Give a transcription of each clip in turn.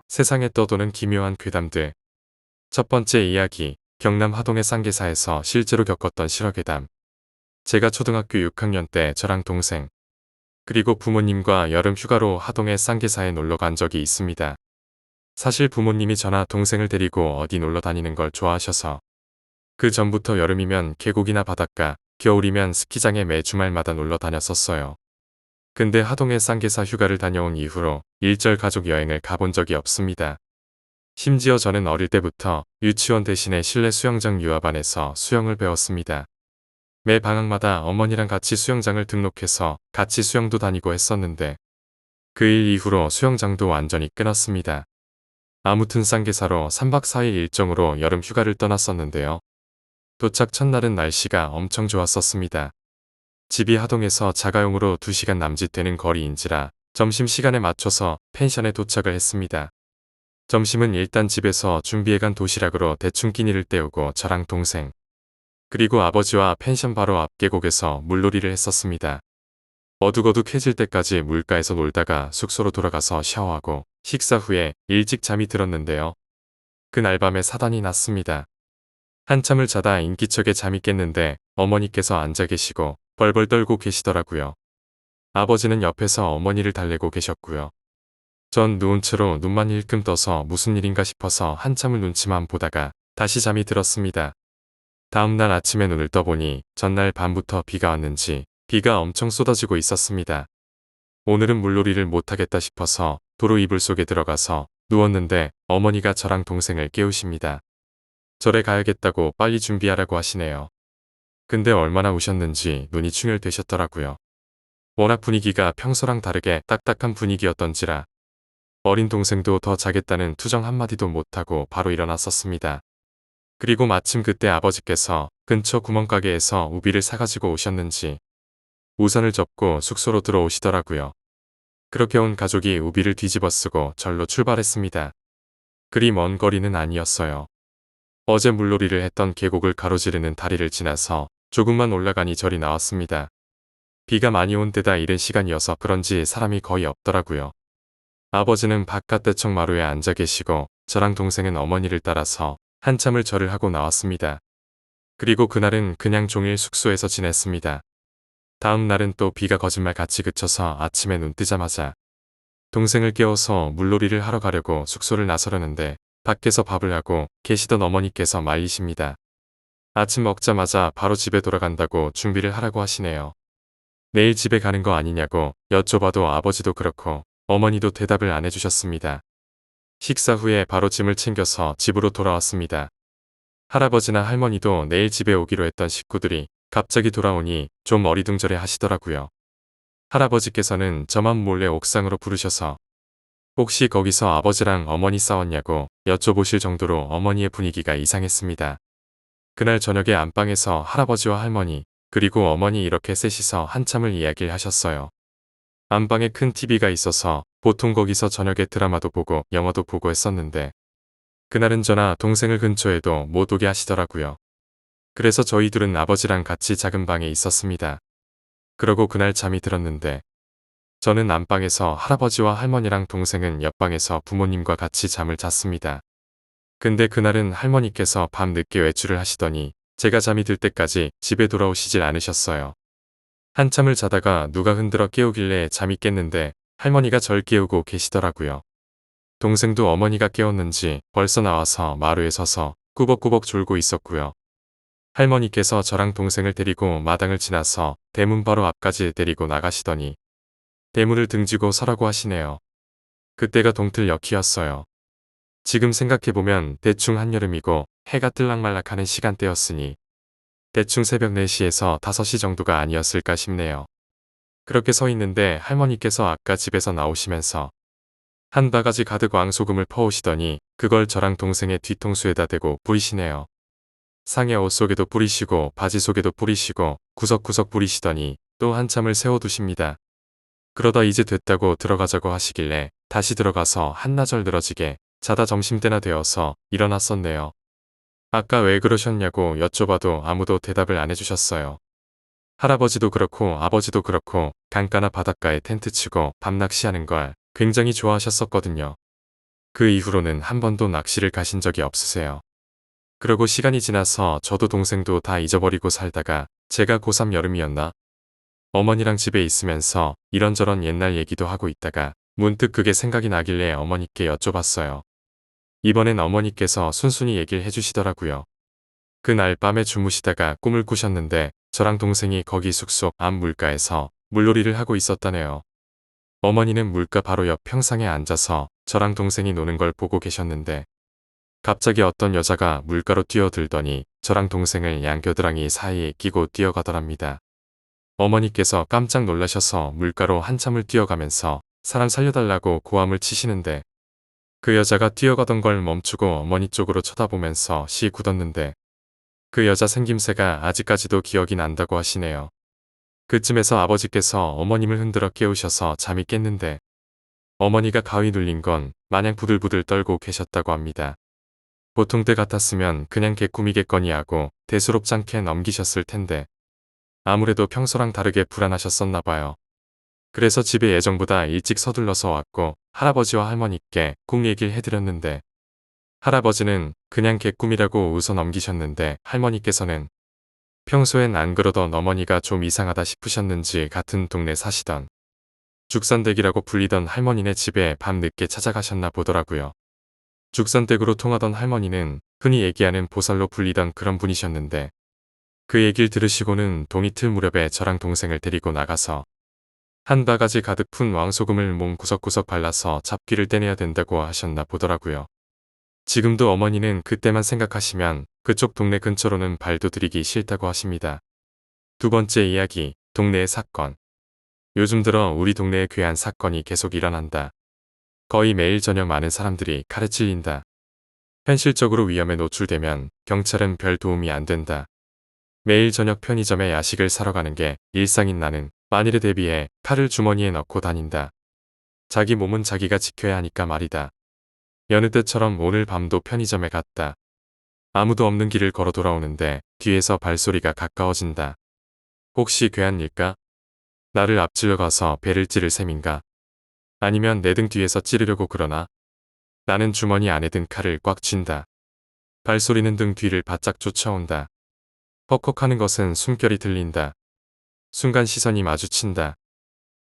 세상에 떠도는 기묘한 괴담들. 첫 번째 이야기, 경남 하동의 쌍계사에서 실제로 겪었던 실화괴담. 제가 초등학교 6학년 때 저랑 동생, 그리고 부모님과 여름 휴가로 하동의 쌍계사에 놀러 간 적이 있습니다. 사실 부모님이 저나 동생을 데리고 어디 놀러 다니는 걸 좋아하셔서 그 전부터 여름이면 계곡이나 바닷가, 겨울이면 스키장에 매 주말마다 놀러 다녔었어요. 근데 하동의 쌍계사 휴가를 다녀온 이후로 일절 가족 여행을 가본 적이 없습니다. 심지어 저는 어릴 때부터 유치원 대신에 실내 수영장 유아반에서 수영을 배웠습니다. 매 방학마다 어머니랑 같이 수영장을 등록해서 같이 수영도 다니고 했었는데 그 일 이후로 수영장도 완전히 끊었습니다. 아무튼 쌍계사로 3박 4일 일정으로 여름 휴가를 떠났었는데요. 도착 첫날은 날씨가 엄청 좋았었습니다. 집이 하동에서 자가용으로 2시간 남짓되는 거리인지라 점심시간에 맞춰서 펜션에 도착을 했습니다. 점심은 일단 집에서 준비해간 도시락으로 대충 끼니를 때우고 저랑 동생, 그리고 아버지와 펜션 바로 앞 계곡에서 물놀이를 했었습니다. 어둑어둑해질 때까지 물가에서 놀다가 숙소로 돌아가서 샤워하고 식사 후에 일찍 잠이 들었는데요. 그날 밤에 사단이 났습니다. 한참을 자다 인기척에 잠이 깼는데 어머니께서 앉아 계시고 벌벌 떨고 계시더라고요. 아버지는 옆에서 어머니를 달래고 계셨고요. 전 누운 채로 눈만 힐끔 떠서 무슨 일인가 싶어서 한참을 눈치만 보다가 다시 잠이 들었습니다. 다음날 아침에 눈을 떠보니 전날 밤부터 비가 왔는지 비가 엄청 쏟아지고 있었습니다. 오늘은 물놀이를 못하겠다 싶어서 도로 이불 속에 들어가서 누웠는데 어머니가 저랑 동생을 깨우십니다. 절에 가야겠다고 빨리 준비하라고 하시네요. 근데 얼마나 우셨는지 눈이 충혈되셨더라고요. 워낙 분위기가 평소랑 다르게 딱딱한 분위기였던지라 어린 동생도 더 자겠다는 투정 한마디도 못하고 바로 일어났었습니다. 그리고 마침 그때 아버지께서 근처 구멍가게에서 우비를 사가지고 오셨는지 우산을 접고 숙소로 들어오시더라고요. 그렇게 온 가족이 우비를 뒤집어 쓰고 절로 출발했습니다. 그리 먼 거리는 아니었어요. 어제 물놀이를 했던 계곡을 가로지르는 다리를 지나서 조금만 올라가니 절이 나왔습니다. 비가 많이 온 데다 이른 시간이어서 그런지 사람이 거의 없더라고요. 아버지는 바깥 대청 마루에 앉아 계시고 저랑 동생은 어머니를 따라서 한참을 절을 하고 나왔습니다. 그리고 그날은 그냥 종일 숙소에서 지냈습니다. 다음 날은 또 비가 거짓말같이 그쳐서 아침에 눈 뜨자마자 동생을 깨워서 물놀이를 하러 가려고 숙소를 나서려는데 밖에서 밥을 하고 계시던 어머니께서 말리십니다. 아침 먹자마자 바로 집에 돌아간다고 준비를 하라고 하시네요. 내일 집에 가는 거 아니냐고 여쭤봐도 아버지도 그렇고 어머니도 대답을 안 해주셨습니다. 식사 후에 바로 짐을 챙겨서 집으로 돌아왔습니다. 할아버지나 할머니도 내일 집에 오기로 했던 식구들이 갑자기 돌아오니 좀 어리둥절해 하시더라고요. 할아버지께서는 저만 몰래 옥상으로 부르셔서 혹시 거기서 아버지랑 어머니 싸웠냐고 여쭤보실 정도로 어머니의 분위기가 이상했습니다. 그날 저녁에 안방에서 할아버지와 할머니, 그리고 어머니 이렇게 셋이서 한참을 이야기를 하셨어요. 안방에 큰 TV가 있어서 보통 거기서 저녁에 드라마도 보고 영화도 보고 했었는데 그날은 저나 동생을 근처에도 못 오게 하시더라고요. 그래서 저희 둘은 아버지랑 같이 작은 방에 있었습니다. 그러고 그날 잠이 들었는데 저는 안방에서 할아버지와 할머니랑 동생은 옆방에서 부모님과 같이 잠을 잤습니다. 근데 그날은 할머니께서 밤 늦게 외출을 하시더니 제가 잠이 들 때까지 집에 돌아오시질 않으셨어요. 한참을 자다가 누가 흔들어 깨우길래 잠이 깼는데 할머니가 절 깨우고 계시더라고요. 동생도 어머니가 깨웠는지 벌써 나와서 마루에 서서 꾸벅꾸벅 졸고 있었고요. 할머니께서 저랑 동생을 데리고 마당을 지나서 대문 바로 앞까지 데리고 나가시더니 대문을 등지고 서라고 하시네요. 그때가 동틀녘이었어요. 지금 생각해보면 대충 한여름이고 해가 뜰락말락하는 시간대였으니 대충 새벽 4시에서 5시 정도가 아니었을까 싶네요. 그렇게 서 있는데 할머니께서 아까 집에서 나오시면서 한 바가지 가득 왕소금을 퍼오시더니 그걸 저랑 동생의 뒤통수에다 대고 뿌리시네요. 상의 옷 속에도 뿌리시고 바지 속에도 뿌리시고 구석구석 뿌리시더니 또 한참을 세워두십니다. 그러다 이제 됐다고 들어가자고 하시길래 다시 들어가서 한나절 늘어지게 자다 점심때나 되어서 일어났었네요. 아까 왜 그러셨냐고 여쭤봐도 아무도 대답을 안 해주셨어요. 할아버지도 그렇고 아버지도 그렇고 강가나 바닷가에 텐트 치고 밤낚시하는 걸 굉장히 좋아하셨었거든요. 그 이후로는 한 번도 낚시를 가신 적이 없으세요. 그러고 시간이 지나서 저도 동생도 다 잊어버리고 살다가 제가 고3 여름이었나? 어머니랑 집에 있으면서 이런저런 옛날 얘기도 하고 있다가 문득 그게 생각이 나길래 어머니께 여쭤봤어요. 이번엔 어머니께서 순순히 얘기를 해주시더라고요. 그날 밤에 주무시다가 꿈을 꾸셨는데 저랑 동생이 거기 숲속 앞 물가에서 물놀이를 하고 있었다네요. 어머니는 물가 바로 옆 평상에 앉아서 저랑 동생이 노는 걸 보고 계셨는데 갑자기 어떤 여자가 물가로 뛰어들더니 저랑 동생을 양겨드랑이 사이에 끼고 뛰어가더랍니다. 어머니께서 깜짝 놀라셔서 물가로 한참을 뛰어가면서 사람 살려달라고 고함을 치시는데 그 여자가 뛰어가던 걸 멈추고 어머니 쪽으로 쳐다보면서 시 굳었는데 그 여자 생김새가 아직까지도 기억이 난다고 하시네요. 그쯤에서 아버지께서 어머님을 흔들어 깨우셔서 잠이 깼는데 어머니가 가위 눌린 건 마냥 부들부들 떨고 계셨다고 합니다. 보통 때 같았으면 그냥 개꿈이겠거니 하고 대수롭지 않게 넘기셨을 텐데 아무래도 평소랑 다르게 불안하셨었나 봐요. 그래서 집에 예정보다 일찍 서둘러서 왔고 할아버지와 할머니께 꿈 얘기를 해드렸는데 할아버지는 그냥 개꿈이라고 웃어 넘기셨는데 할머니께서는 평소엔 안 그러던 어머니가 좀 이상하다 싶으셨는지 같은 동네 사시던 죽선댁이라고 불리던 할머니네 집에 밤늦게 찾아가셨나 보더라고요. 죽선댁으로 통하던 할머니는 흔히 얘기하는 보살로 불리던 그런 분이셨는데 그 얘기를 들으시고는 동이틀 무렵에 저랑 동생을 데리고 나가서 한 바가지 가득 푼 왕소금을 몸 구석구석 발라서 잡귀를 떼내야 된다고 하셨나 보더라고요. 지금도 어머니는 그때만 생각하시면 그쪽 동네 근처로는 발도 들이기 싫다고 하십니다. 두 번째 이야기, 동네의 사건. 요즘 들어 우리 동네에 괴한 사건이 계속 일어난다. 거의 매일 저녁 많은 사람들이 칼에 찔린다. 현실적으로 위험에 노출되면 경찰은 별 도움이 안 된다. 매일 저녁 편의점에 야식을 사러 가는 게 일상인 나는 만일에 대비해 칼을 주머니에 넣고 다닌다. 자기 몸은 자기가 지켜야 하니까 말이다. 여느 때처럼 오늘 밤도 편의점에 갔다. 아무도 없는 길을 걸어 돌아오는데 뒤에서 발소리가 가까워진다. 혹시 괴한 일까? 나를 앞질러 가서 배를 찌를 셈인가? 아니면 내 등 뒤에서 찌르려고 그러나? 나는 주머니 안에 든 칼을 꽉 쥔다. 발소리는 등 뒤를 바짝 쫓아온다. 헉헉하는 것은 숨결이 들린다. 순간 시선이 마주친다.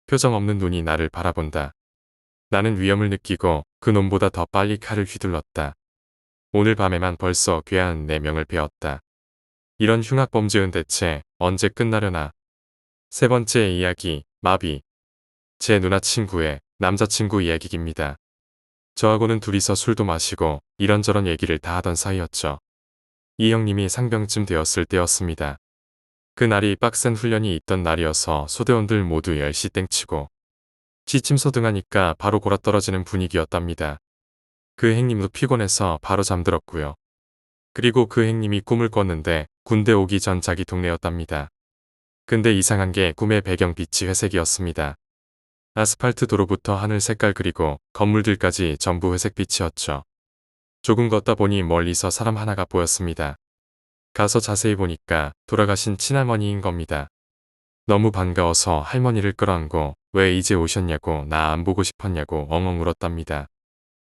표정 없는 눈이 나를 바라본다. 나는 위험을 느끼고 그 놈보다 더 빨리 칼을 휘둘렀다. 오늘 밤에만 벌써 괴한 4명을 베었다. 이런 흉악범죄는 대체 언제 끝나려나. 세 번째 이야기, 마비. 제 누나 친구의 남자친구 이야기입니다. 저하고는 둘이서 술도 마시고 이런저런 얘기를 다 하던 사이였죠. 이 형님이 상병쯤 되었을 때였습니다. 그날이 빡센 훈련이 있던 날이어서 소대원들 모두 10시 땡치고 지침서등하니까 바로 골아떨어지는 분위기였답니다. 그 형님도 피곤해서 바로 잠들었고요. 그리고 그 형님이 꿈을 꿨는데 군대 오기 전 자기 동네였답니다. 근데 이상한 게 꿈의 배경빛이 회색이었습니다. 아스팔트 도로부터 하늘 색깔 그리고 건물들까지 전부 회색빛이었죠. 조금 걷다 보니 멀리서 사람 하나가 보였습니다. 가서 자세히 보니까 돌아가신 친할머니인 겁니다. 너무 반가워서 할머니를 끌어안고 왜 이제 오셨냐고 나 안 보고 싶었냐고 엉엉 울었답니다.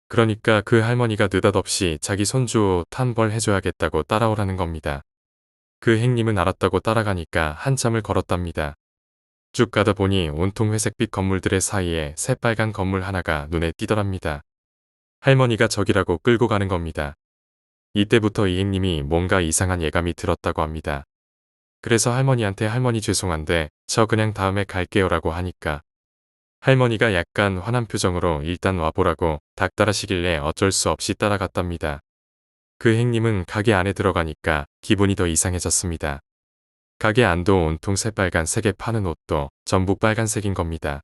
그러니까 그 할머니가 느닷없이 자기 손주 탄벌 해줘야겠다고 따라오라는 겁니다. 그 행님은 알았다고 따라가니까 한참을 걸었답니다. 쭉 가다 보니 온통 회색빛 건물들의 사이에 새빨간 건물 하나가 눈에 띄더랍니다. 할머니가 저기라고 끌고 가는 겁니다. 이때부터 이 행님이 뭔가 이상한 예감이 들었다고 합니다. 그래서 할머니한테 할머니 죄송한데 저 그냥 다음에 갈게요라고 하니까 할머니가 약간 화난 표정으로 일단 와보라고 닥달하시길래 어쩔 수 없이 따라갔답니다. 그 행님은 가게 안에 들어가니까 기분이 더 이상해졌습니다. 가게 안도 온통 새빨간 색에 파는 옷도 전부 빨간색인 겁니다.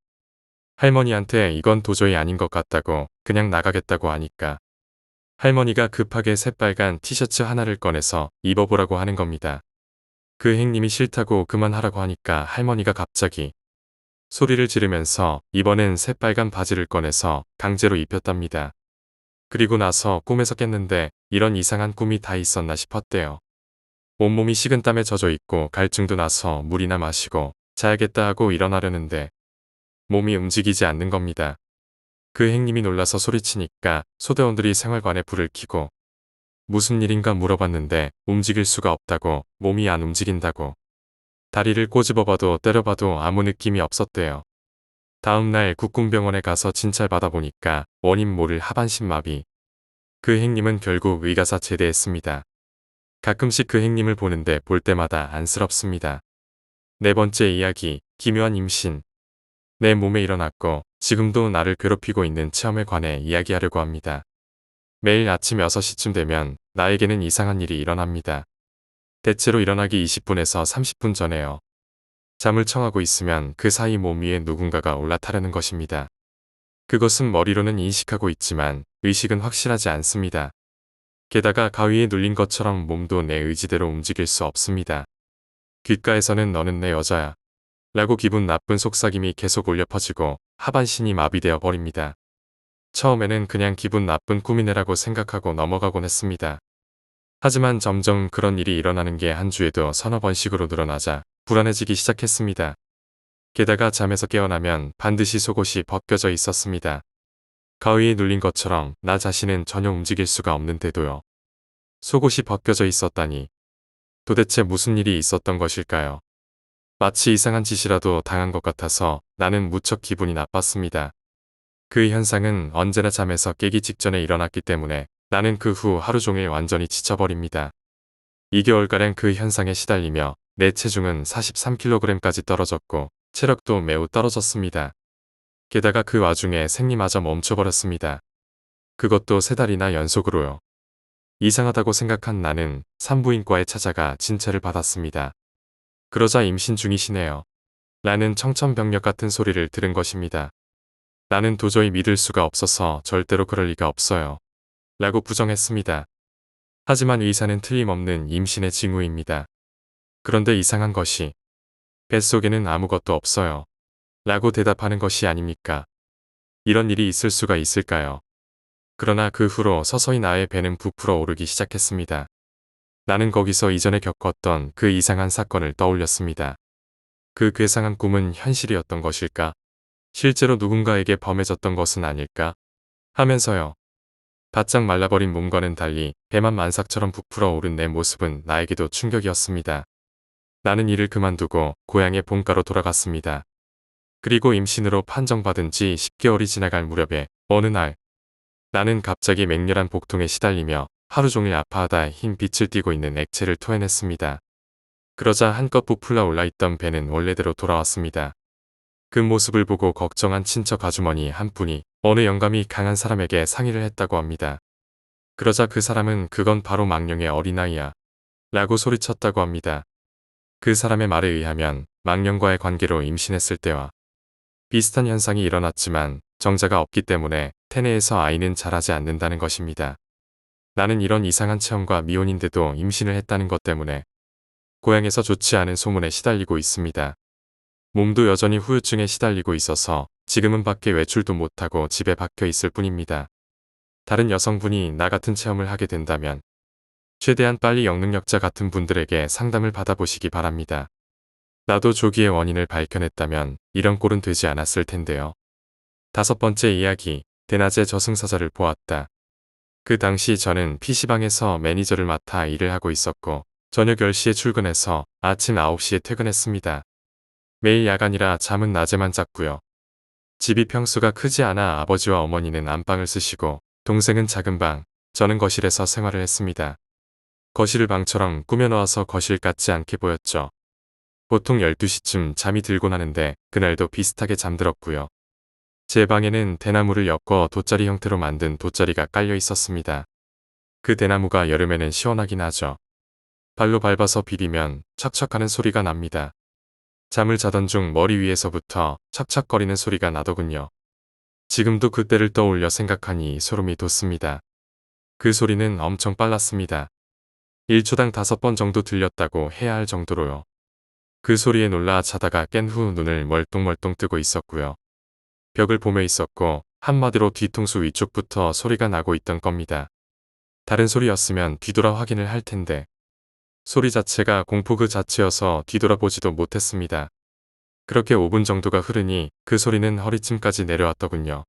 할머니한테 이건 도저히 아닌 것 같다고 그냥 나가겠다고 하니까 할머니가 급하게 새빨간 티셔츠 하나를 꺼내서 입어보라고 하는 겁니다. 그 행님이 싫다고 그만하라고 하니까 할머니가 갑자기 소리를 지르면서 이번엔 새빨간 바지를 꺼내서 강제로 입혔답니다. 그리고 나서 꿈에서 깼는데 이런 이상한 꿈이 다 있었나 싶었대요. 온몸이 식은땀에 젖어 있고 갈증도 나서 물이나 마시고 자야겠다 하고 일어나려는데 몸이 움직이지 않는 겁니다. 그 행님이 놀라서 소리치니까 소대원들이 생활관에 불을 켜고 무슨 일인가 물어봤는데 움직일 수가 없다고, 몸이 안 움직인다고. 다리를 꼬집어봐도 때려봐도 아무 느낌이 없었대요. 다음날 국궁병원에 가서 진찰 받아보니까 원인 모를 하반신 마비. 그 행님은 결국 의가사 제대했습니다. 가끔씩 그 행님을 보는데 볼 때마다 안쓰럽습니다. 네 번째 이야기, 기묘한 임신. 내 몸에 일어났고 지금도 나를 괴롭히고 있는 체험에 관해 이야기하려고 합니다. 매일 아침 6시쯤 되면 나에게는 이상한 일이 일어납니다. 대체로 일어나기 20분에서 30분 전에요. 잠을 청하고 있으면 그 사이 몸 위에 누군가가 올라타려는 것입니다. 그것은 머리로는 인식하고 있지만 의식은 확실하지 않습니다. 게다가 가위에 눌린 것처럼 몸도 내 의지대로 움직일 수 없습니다. 귓가에서는 너는 내 여자야 라고 기분 나쁜 속삭임이 계속 울려 퍼지고 하반신이 마비되어 버립니다. 처음에는 그냥 기분 나쁜 꿈이네라고 생각하고 넘어가곤 했습니다. 하지만 점점 그런 일이 일어나는 게 한 주에도 서너 번씩으로 늘어나자 불안해지기 시작했습니다. 게다가 잠에서 깨어나면 반드시 속옷이 벗겨져 있었습니다. 가위에 눌린 것처럼 나 자신은 전혀 움직일 수가 없는데도요. 속옷이 벗겨져 있었다니. 도대체 무슨 일이 있었던 것일까요? 마치 이상한 짓이라도 당한 것 같아서 나는 무척 기분이 나빴습니다. 그 현상은 언제나 잠에서 깨기 직전에 일어났기 때문에 나는 그 후 하루 종일 완전히 지쳐버립니다. 2개월가량 그 현상에 시달리며 내 체중은 43kg까지 떨어졌고 체력도 매우 떨어졌습니다. 게다가 그 와중에 생리마저 멈춰버렸습니다. 그것도 3달이나 연속으로요. 이상하다고 생각한 나는 산부인과에 찾아가 진찰을 받았습니다. 그러자 임신 중이시네요. 라는 청천벽력 같은 소리를 들은 것입니다. 나는 도저히 믿을 수가 없어서 절대로 그럴 리가 없어요. 라고 부정했습니다. 하지만 의사는 틀림없는 임신의 징후입니다. 그런데 이상한 것이 뱃속에는 아무것도 없어요. 라고 대답하는 것이 아닙니까? 이런 일이 있을 수가 있을까요? 그러나 그 후로 서서히 나의 배는 부풀어 오르기 시작했습니다. 나는 거기서 이전에 겪었던 그 이상한 사건을 떠올렸습니다. 그 괴상한 꿈은 현실이었던 것일까? 실제로 누군가에게 범해졌던 것은 아닐까? 하면서요. 바짝 말라버린 몸과는 달리 배만 만삭처럼 부풀어 오른 내 모습은 나에게도 충격이었습니다. 나는 일을 그만두고 고향의 본가로 돌아갔습니다. 그리고 임신으로 판정받은 지 10개월이 지나갈 무렵에 어느 날 나는 갑자기 맹렬한 복통에 시달리며 하루 종일 아파하다 흰 빛을 띠고 있는 액체를 토해냈습니다. 그러자 한껏 부풀어 올라있던 배는 원래대로 돌아왔습니다. 그 모습을 보고 걱정한 친척 아주머니 한 분이 어느 영감이 강한 사람에게 상의를 했다고 합니다. 그러자 그 사람은 그건 바로 망령의 어린아이야 라고 소리쳤다고 합니다. 그 사람의 말에 의하면 망령과의 관계로 임신했을 때와 비슷한 현상이 일어났지만 정자가 없기 때문에 태내에서 아이는 자라지 않는다는 것입니다. 나는 이런 이상한 체험과 미혼인데도 임신을 했다는 것 때문에 고향에서 좋지 않은 소문에 시달리고 있습니다. 몸도 여전히 후유증에 시달리고 있어서 지금은 밖에 외출도 못하고 집에 박혀 있을 뿐입니다. 다른 여성분이 나 같은 체험을 하게 된다면 최대한 빨리 영능력자 같은 분들에게 상담을 받아보시기 바랍니다. 나도 조기에 원인을 밝혀냈다면 이런 꼴은 되지 않았을 텐데요. 5번째 이야기, 대낮에 저승사자를 보았다. 그 당시 저는 PC방에서 매니저를 맡아 일을 하고 있었고 저녁 10시에 출근해서 아침 9시에 퇴근했습니다. 매일 야간이라 잠은 낮에만 잤고요. 집이 평수가 크지 않아 아버지와 어머니는 안방을 쓰시고 동생은 작은 방, 저는 거실에서 생활을 했습니다. 거실을 방처럼 꾸며놓아서 거실 같지 않게 보였죠. 보통 12시쯤 잠이 들곤 하는데 그날도 비슷하게 잠들었고요. 제 방에는 대나무를 엮어 돗자리 형태로 만든 돗자리가 깔려 있었습니다. 그 대나무가 여름에는 시원하긴 하죠. 발로 밟아서 비비면 척척하는 소리가 납니다. 잠을 자던 중 머리 위에서부터 척척거리는 소리가 나더군요. 지금도 그때를 떠올려 생각하니 소름이 돋습니다. 그 소리는 엄청 빨랐습니다. 1초당 5번 정도 들렸다고 해야 할 정도로요. 그 소리에 놀라 자다가 깬 후 눈을 멀뚱멀뚱 뜨고 있었고요. 벽을 보며 있었고 한마디로 뒤통수 위쪽부터 소리가 나고 있던 겁니다. 다른 소리였으면 뒤돌아 확인을 할 텐데 소리 자체가 공포 그 자체여서 뒤돌아보지도 못했습니다. 그렇게 5분 정도가 흐르니 그 소리는 허리쯤까지 내려왔더군요.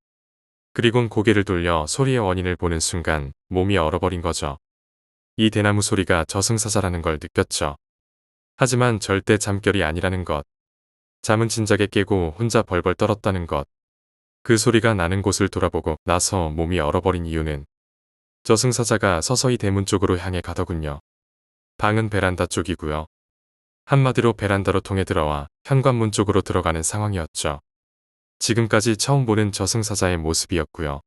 그리곤 고개를 돌려 소리의 원인을 보는 순간 몸이 얼어버린 거죠. 이 대나무 소리가 저승사자라는 걸 느꼈죠. 하지만 절대 잠결이 아니라는 것. 잠은 진작에 깨고 혼자 벌벌 떨었다는 것. 그 소리가 나는 곳을 돌아보고 나서 몸이 얼어버린 이유는 저승사자가 서서히 대문 쪽으로 향해 가더군요. 방은 베란다 쪽이고요. 한마디로 베란다로 통해 들어와 현관문 쪽으로 들어가는 상황이었죠. 지금까지 처음 보는 저승사자의 모습이었고요.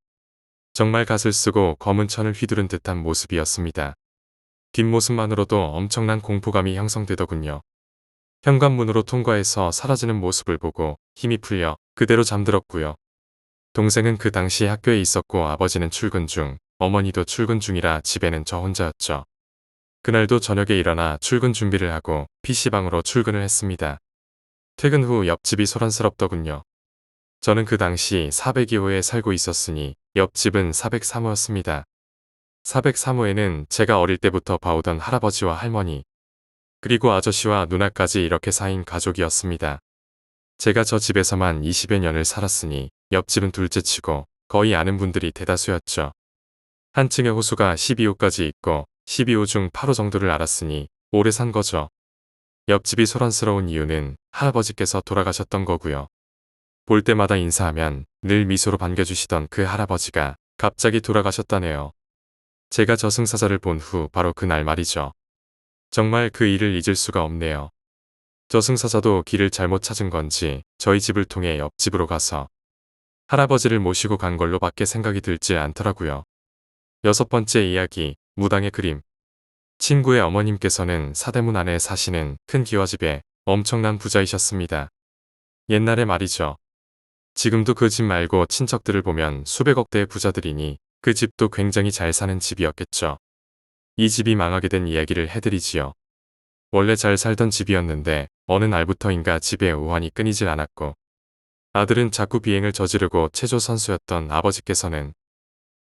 정말 갓을 쓰고 검은 천을 휘두른 듯한 모습이었습니다. 뒷모습만으로도 엄청난 공포감이 형성되더군요. 현관문으로 통과해서 사라지는 모습을 보고 힘이 풀려 그대로 잠들었고요. 동생은 그 당시 학교에 있었고 아버지는 출근 중, 어머니도 출근 중이라 집에는 저 혼자였죠. 그날도 저녁에 일어나 출근 준비를 하고 PC방으로 출근을 했습니다. 퇴근 후 옆집이 소란스럽더군요. 저는 그 당시 402호에 살고 있었으니 옆집은 403호였습니다. 403호에는 제가 어릴 때부터 봐오던 할아버지와 할머니, 그리고 아저씨와 누나까지 이렇게 4인 가족이었습니다. 제가 저 집에서만 20여 년을 살았으니 옆집은 둘째치고 거의 아는 분들이 대다수였죠. 한 층에 호수가 12호까지 있고 12호 중 8호 정도를 알았으니 오래 산 거죠. 옆집이 소란스러운 이유는 할아버지께서 돌아가셨던 거고요. 볼 때마다 인사하면 늘 미소로 반겨주시던 그 할아버지가 갑자기 돌아가셨다네요. 제가 저승사자를 본 후 바로 그날 말이죠. 정말 그 일을 잊을 수가 없네요. 저승사자도 길을 잘못 찾은 건지 저희 집을 통해 옆집으로 가서 할아버지를 모시고 간 걸로 밖에 생각이 들지 않더라고요. 6번째 이야기, 무당의 그림. 친구의 어머님께서는 사대문 안에 사시는 큰 기와집에 엄청난 부자이셨습니다. 옛날에 말이죠. 지금도 그 집 말고 친척들을 보면 수백억 대의 부자들이니 그 집도 굉장히 잘 사는 집이었겠죠. 이 집이 망하게 된 이야기를 해드리지요. 원래 잘 살던 집이었는데 어느 날부터인가 집에 우환이 끊이질 않았고 아들은 자꾸 비행을 저지르고 체조 선수였던 아버지께서는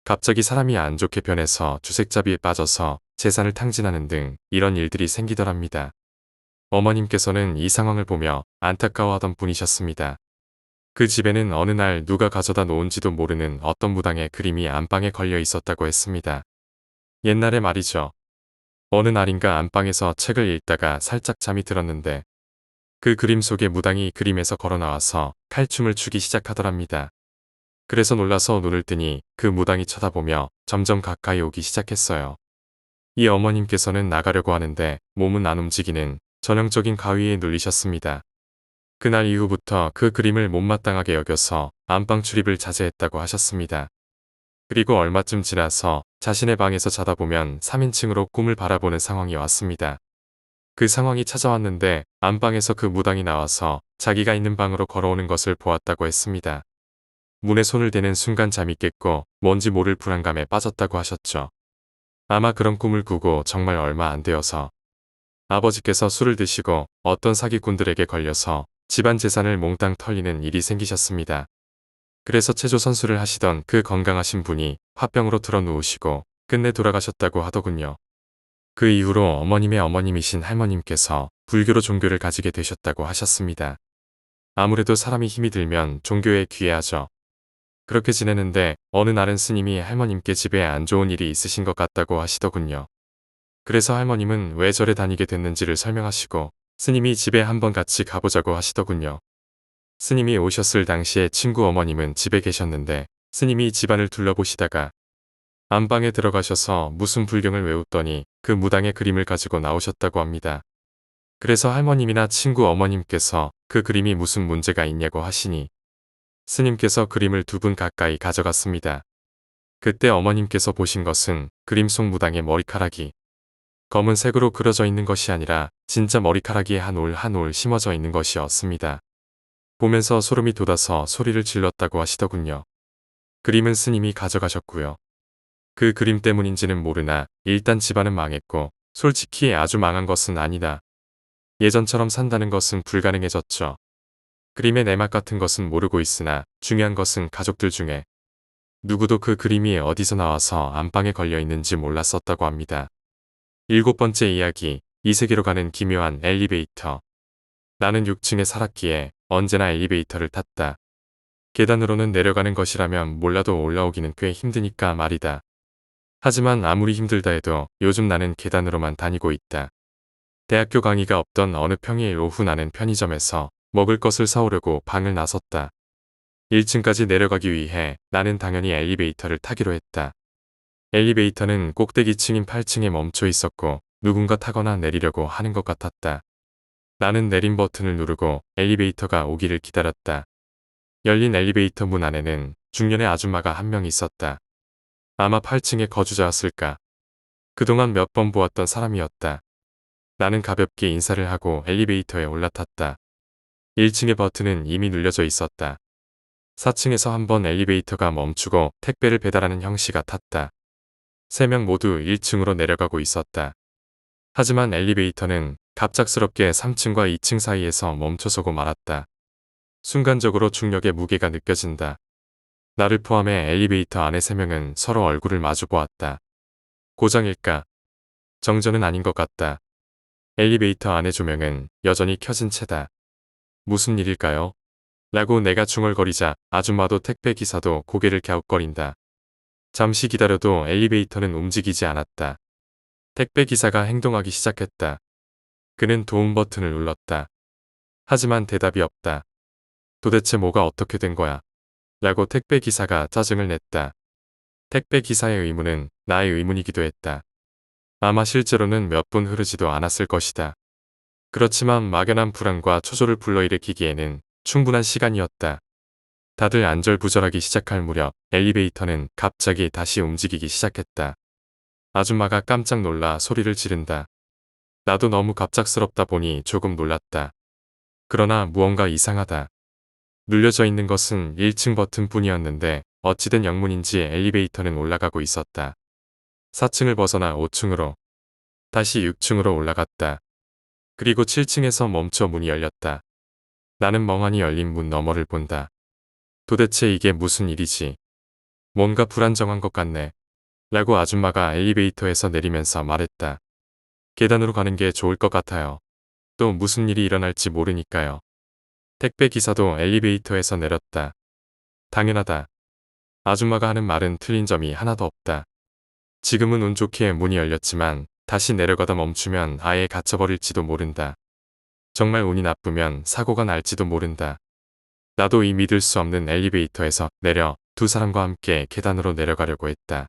갑자기 사람이 안 좋게 변해서 주색잡이에 빠져서 재산을 탕진하는 등 이런 일들이 생기더랍니다. 어머님께서는 이 상황을 보며 안타까워하던 분이셨습니다. 그 집에는 어느 날 누가 가져다 놓은지도 모르는 어떤 무당의 그림이 안방에 걸려 있었다고 했습니다. 옛날에 말이죠. 어느 날인가 안방에서 책을 읽다가 살짝 잠이 들었는데 그 그림 속의 무당이 그림에서 걸어 나와서 칼춤을 추기 시작하더랍니다. 그래서 놀라서 눈을 뜨니 그 무당이 쳐다보며 점점 가까이 오기 시작했어요. 이 어머님께서는 나가려고 하는데 몸은 안 움직이는 전형적인 가위에 눌리셨습니다. 그날 이후부터 그 그림을 못마땅하게 여겨서 안방 출입을 자제했다고 하셨습니다. 그리고 얼마쯤 지나서 자신의 방에서 자다 보면 3인칭으로 꿈을 바라보는 상황이 왔습니다. 그 상황이 찾아왔는데 안방에서 그 무당이 나와서 자기가 있는 방으로 걸어오는 것을 보았다고 했습니다. 문에 손을 대는 순간 잠이 깼고 뭔지 모를 불안감에 빠졌다고 하셨죠. 아마 그런 꿈을 꾸고 정말 얼마 안 되어서 아버지께서 술을 드시고 어떤 사기꾼들에게 걸려서 집안 재산을 몽땅 털리는 일이 생기셨습니다. 그래서 체조 선수를 하시던 그 건강하신 분이 화병으로 들어 누우시고 끝내 돌아가셨다고 하더군요. 그 이후로 어머님의 어머님이신 할머님께서 불교로 종교를 가지게 되셨다고 하셨습니다. 아무래도 사람이 힘이 들면 종교에 귀해하죠. 그렇게 지내는데 어느 날은 스님이 할머님께 집에 안 좋은 일이 있으신 것 같다고 하시더군요. 그래서 할머님은 왜 절에 다니게 됐는지를 설명하시고 스님이 집에 한번 같이 가보자고 하시더군요. 스님이 오셨을 당시에 친구 어머님은 집에 계셨는데 스님이 집안을 둘러보시다가 안방에 들어가셔서 무슨 불경을 외웠더니 그 무당의 그림을 가지고 나오셨다고 합니다. 그래서 할머님이나 친구 어머님께서 그 그림이 무슨 문제가 있냐고 하시니 스님께서 그림을 2분 가까이 가져갔습니다. 그때 어머님께서 보신 것은 그림 속 무당의 머리카락이 검은색으로 그려져 있는 것이 아니라 진짜 머리카락이 한 올 한 올 심어져 있는 것이었습니다. 보면서 소름이 돋아서 소리를 질렀다고 하시더군요. 그림은 스님이 가져가셨고요. 그 그림 때문인지는 모르나 일단 집안은 망했고 솔직히 아주 망한 것은 아니다. 예전처럼 산다는 것은 불가능해졌죠. 그림의 내막 같은 것은 모르고 있으나 중요한 것은 가족들 중에 누구도 그 그림이 어디서 나와서 안방에 걸려 있는지 몰랐었다고 합니다. 7번째 이야기, 이 세계로 가는 기묘한 엘리베이터. 나는 6층에 살았기에 언제나 엘리베이터를 탔다. 계단으로는 내려가는 것이라면 몰라도 올라오기는 꽤 힘드니까 말이다. 하지만 아무리 힘들다 해도 요즘 나는 계단으로만 다니고 있다. 대학교 강의가 없던 어느 평일 오후 나는 편의점에서 먹을 것을 사오려고 방을 나섰다. 1층까지 내려가기 위해 나는 당연히 엘리베이터를 타기로 했다. 엘리베이터는 꼭대기층인 8층에 멈춰 있었고 누군가 타거나 내리려고 하는 것 같았다. 나는 내림 버튼을 누르고 엘리베이터가 오기를 기다렸다. 열린 엘리베이터 문 안에는 중년의 아줌마가 한 명 있었다. 아마 8층의 거주자였을까. 그동안 몇 번 보았던 사람이었다. 나는 가볍게 인사를 하고 엘리베이터에 올라탔다. 1층의 버튼은 이미 눌려져 있었다. 4층에서 한번 엘리베이터가 멈추고 택배를 배달하는 형씨가 탔다. 3명 모두 1층으로 내려가고 있었다. 하지만 엘리베이터는 갑작스럽게 3층과 2층 사이에서 멈춰서고 말았다. 순간적으로 중력의 무게가 느껴진다. 나를 포함해 엘리베이터 안에 3명은 서로 얼굴을 마주 보았다. 고장일까? 정전은 아닌 것 같다. 엘리베이터 안의 조명은 여전히 켜진 채다. 무슨 일일까요? 라고 내가 중얼거리자 아줌마도 택배 기사도 고개를 갸웃거린다. 잠시 기다려도 엘리베이터는 움직이지 않았다. 택배 기사가 행동하기 시작했다. 그는 도움 버튼을 눌렀다. 하지만 대답이 없다. 도대체 뭐가 어떻게 된 거야? 라고 택배 기사가 짜증을 냈다. 택배 기사의 의문은 나의 의문이기도 했다. 아마 실제로는 몇 분 흐르지도 않았을 것이다. 그렇지만 막연한 불안과 초조를 불러일으키기에는 충분한 시간이었다. 다들 안절부절하기 시작할 무렵 엘리베이터는 갑자기 다시 움직이기 시작했다. 아줌마가 깜짝 놀라 소리를 지른다. 나도 너무 갑작스럽다 보니 조금 놀랐다. 그러나 무언가 이상하다. 눌려져 있는 것은 1층 버튼뿐이었는데 어찌된 영문인지 엘리베이터는 올라가고 있었다. 4층을 벗어나 5층으로, 다시 6층으로 올라갔다. 그리고 7층에서 멈춰 문이 열렸다. 나는 멍하니 열린 문 너머를 본다. 도대체 이게 무슨 일이지? 뭔가 불안정한 것 같네. 라고 아줌마가 엘리베이터에서 내리면서 말했다. 계단으로 가는 게 좋을 것 같아요. 또 무슨 일이 일어날지 모르니까요. 택배 기사도 엘리베이터에서 내렸다. 당연하다. 아줌마가 하는 말은 틀린 점이 하나도 없다. 지금은 운 좋게 문이 열렸지만 다시 내려가다 멈추면 아예 갇혀버릴지도 모른다. 정말 운이 나쁘면 사고가 날지도 모른다. 나도 이 믿을 수 없는 엘리베이터에서 내려 두 사람과 함께 계단으로 내려가려고 했다.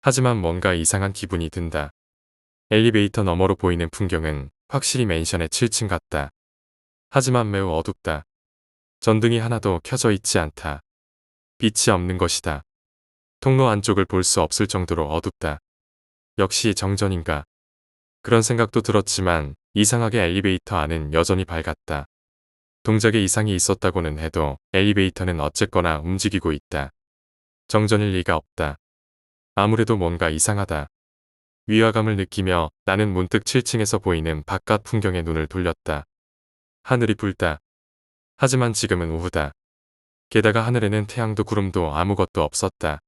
하지만 뭔가 이상한 기분이 든다. 엘리베이터 너머로 보이는 풍경은 확실히 맨션의 7층 같다. 하지만 매우 어둡다. 전등이 하나도 켜져 있지 않다. 빛이 없는 것이다. 통로 안쪽을 볼 수 없을 정도로 어둡다. 역시 정전인가? 그런 생각도 들었지만 이상하게 엘리베이터 안은 여전히 밝았다. 동작에 이상이 있었다고는 해도 엘리베이터는 어쨌거나 움직이고 있다. 정전일 리가 없다. 아무래도 뭔가 이상하다. 위화감을 느끼며 나는 문득 7층에서 보이는 바깥 풍경에 눈을 돌렸다. 하늘이 붉다. 하지만 지금은 오후다. 게다가 하늘에는 태양도 구름도 아무것도 없었다.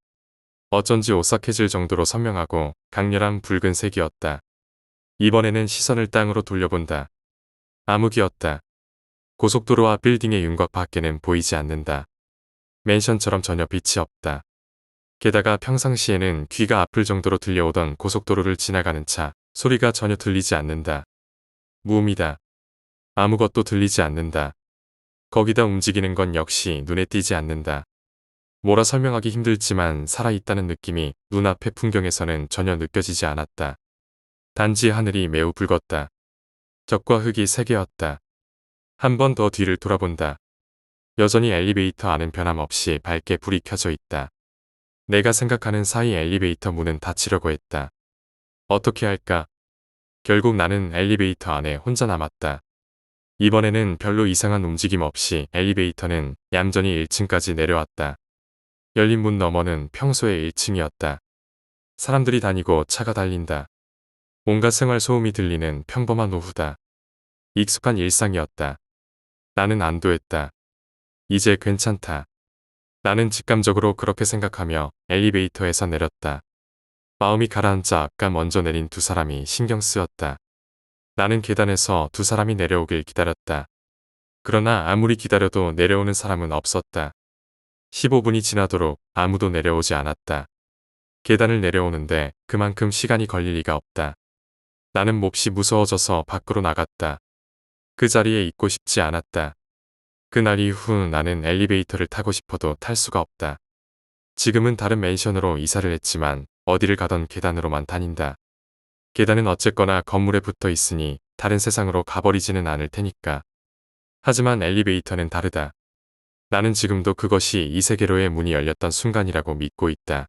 어쩐지 오싹해질 정도로 선명하고 강렬한 붉은색이었다. 이번에는 시선을 땅으로 돌려본다. 암흑이었다. 고속도로와 빌딩의 윤곽 밖에는 보이지 않는다. 맨션처럼 전혀 빛이 없다. 게다가 평상시에는 귀가 아플 정도로 들려오던 고속도로를 지나가는 차 소리가 전혀 들리지 않는다. 무음이다. 아무것도 들리지 않는다. 거기다 움직이는 건 역시 눈에 띄지 않는다. 뭐라 설명하기 힘들지만 살아있다는 느낌이 눈앞의 풍경에서는 전혀 느껴지지 않았다. 단지 하늘이 매우 붉었다. 적과 흙이 세 개였다. 한 번 더 뒤를 돌아본다. 여전히 엘리베이터 안은 변함없이 밝게 불이 켜져 있다. 내가 생각하는 사이 엘리베이터 문은 닫히려고 했다. 어떻게 할까? 결국 나는 엘리베이터 안에 혼자 남았다. 이번에는 별로 이상한 움직임 없이 엘리베이터는 얌전히 1층까지 내려왔다. 열린 문 너머는 평소의 1층이었다. 사람들이 다니고 차가 달린다. 온갖 생활 소음이 들리는 평범한 오후다. 익숙한 일상이었다. 나는 안도했다. 이제 괜찮다. 나는 직감적으로 그렇게 생각하며 엘리베이터에서 내렸다. 마음이 가라앉자 아까 먼저 내린 두 사람이 신경 쓰였다. 나는 계단에서 두 사람이 내려오길 기다렸다. 그러나 아무리 기다려도 내려오는 사람은 없었다. 15분이 지나도록 아무도 내려오지 않았다. 계단을 내려오는데 그만큼 시간이 걸릴 리가 없다. 나는 몹시 무서워져서 밖으로 나갔다. 그 자리에 있고 싶지 않았다. 그날 이후 나는 엘리베이터를 타고 싶어도 탈 수가 없다. 지금은 다른 맨션으로 이사를 했지만 어디를 가던 계단으로만 다닌다. 계단은 어쨌거나 건물에 붙어 있으니 다른 세상으로 가버리지는 않을 테니까. 하지만 엘리베이터는 다르다. 나는 지금도 그것이 이 세계로의 문이 열렸던 순간이라고 믿고 있다.